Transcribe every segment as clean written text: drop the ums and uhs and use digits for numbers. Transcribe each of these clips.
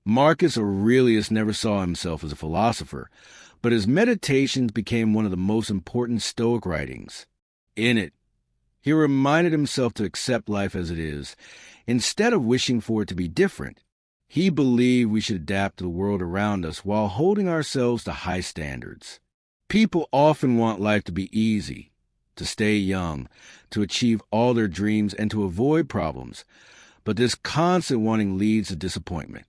Marcus Aurelius never saw himself as a philosopher, but his Meditations became one of the most important Stoic writings. In it, he reminded himself to accept life as it is, instead of wishing for it to be different. He believed we should adapt to the world around us while holding ourselves to high standards. People often want life to be easy, to stay young, to achieve all their dreams, and to avoid problems. But this constant wanting leads to disappointment.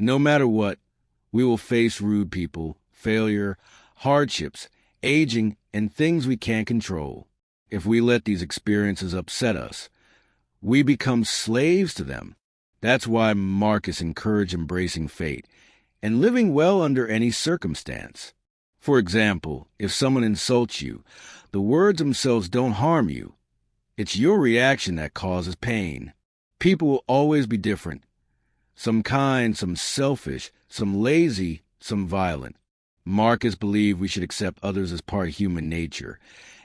No matter what, we will face rude people, failure, hardships, aging, and things we can't control. If we let these experiences upset us, we become slaves to them. That's why Marcus encouraged embracing fate and living well under any circumstance. For example, if someone insults you, the words themselves don't harm you. It's your reaction that causes pain. People will always be different. Some kind, some selfish, some lazy, some violent. Marcus believed we should accept others as part of human nature,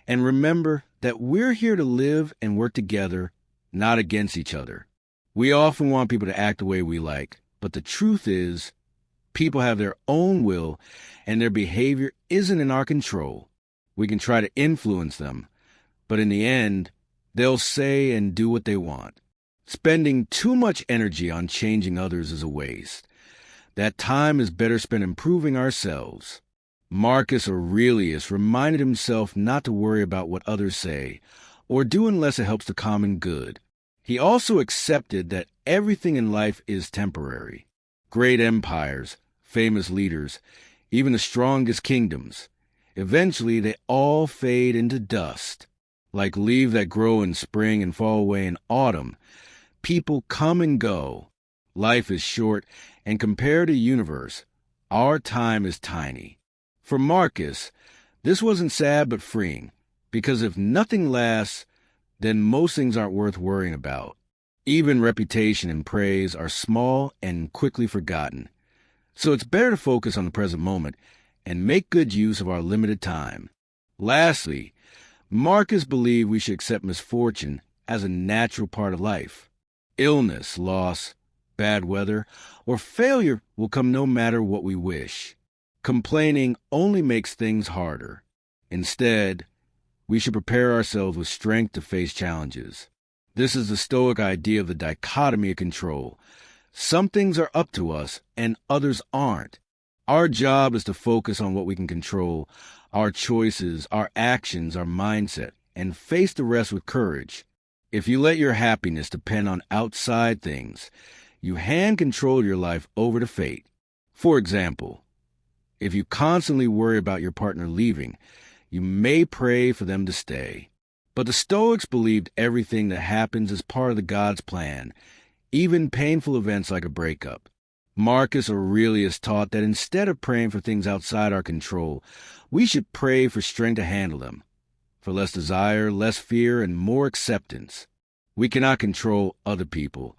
and remember that we're here to live and work together, not against each other. We often want people to act the way we like, but the truth is, people have their own will, and their behavior isn't in our control. We can try to influence them, but in the end, they'll say and do what they want. Spending too much energy on changing others is a waste. That time is better spent improving ourselves. Marcus Aurelius reminded himself not to worry about what others say or do unless it helps the common good. He also accepted that everything in life is temporary. Great empires, famous leaders, even the strongest kingdoms, eventually they all fade into dust. Like leaves that grow in spring and fall away in autumn, people come and go. Life is short, and compared to the universe, our time is tiny. For Marcus, this wasn't sad but freeing, because if nothing lasts, then most things aren't worth worrying about. Even reputation and praise are small and quickly forgotten. So it's better to focus on the present moment and make good use of our limited time. Lastly, Marcus believed we should accept misfortune as a natural part of life. Illness, loss, bad weather, or failure will come no matter what we wish. Complaining only makes things harder. Instead, we should prepare ourselves with strength to face challenges. This is the Stoic idea of the dichotomy of control. Some things are up to us, and others aren't. Our job is to focus on what we can control, our choices, our actions, our mindset, and face the rest with courage. If you let your happiness depend on outside things, you hand control of your life over to fate. For example, if you constantly worry about your partner leaving, you may pray for them to stay. But the Stoics believed everything that happens is part of the God's plan, even painful events like a breakup. Marcus Aurelius taught that instead of praying for things outside our control, we should pray for strength to handle them, for less desire, less fear, and more acceptance. We cannot control other people,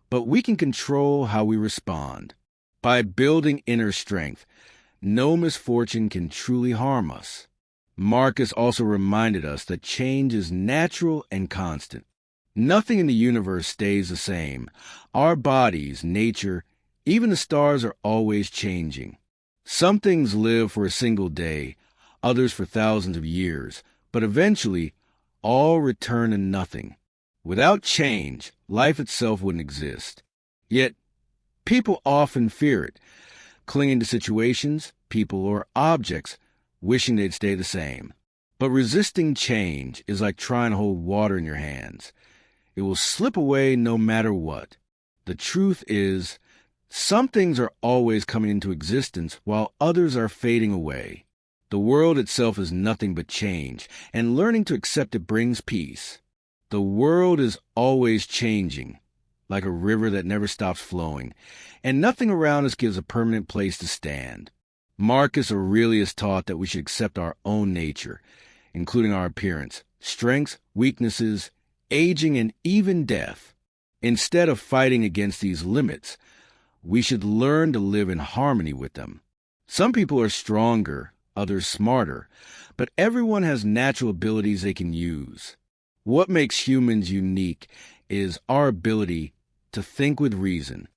but we can control how we respond. By building inner strength, no misfortune can truly harm us. Marcus also reminded us that change is natural and constant. Nothing in the universe stays the same. Our bodies, nature, even the stars are always changing. Some things live for a single day, others for thousands of years, but eventually all return to nothing. Without change, life itself wouldn't exist. Yet, people often fear it, clinging to situations, people, or objects, wishing they'd stay the same. But resisting change is like trying to hold water in your hands. It will slip away no matter what. The truth is, some things are always coming into existence while others are fading away. The world itself is nothing but change, and learning to accept it brings peace. The world is always changing, like a river that never stops flowing, and nothing around us gives a permanent place to stand. Marcus Aurelius taught that we should accept our own nature, including our appearance, strengths, weaknesses, aging, and even death. Instead of fighting against these limits, we should learn to live in harmony with them. Some people are stronger, others smarter, but everyone has natural abilities they can use. What makes humans unique is our ability to think with reason.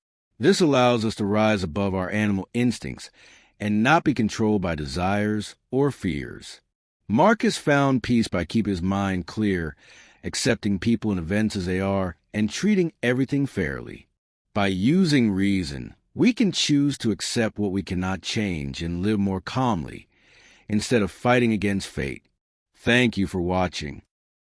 This allows us to rise above our animal instincts and not be controlled by desires or fears. Marcus found peace by keeping his mind clear, accepting people and events as they are, and treating everything fairly. By using reason, we can choose to accept what we cannot change and live more calmly, instead of fighting against fate. Thank you for watching.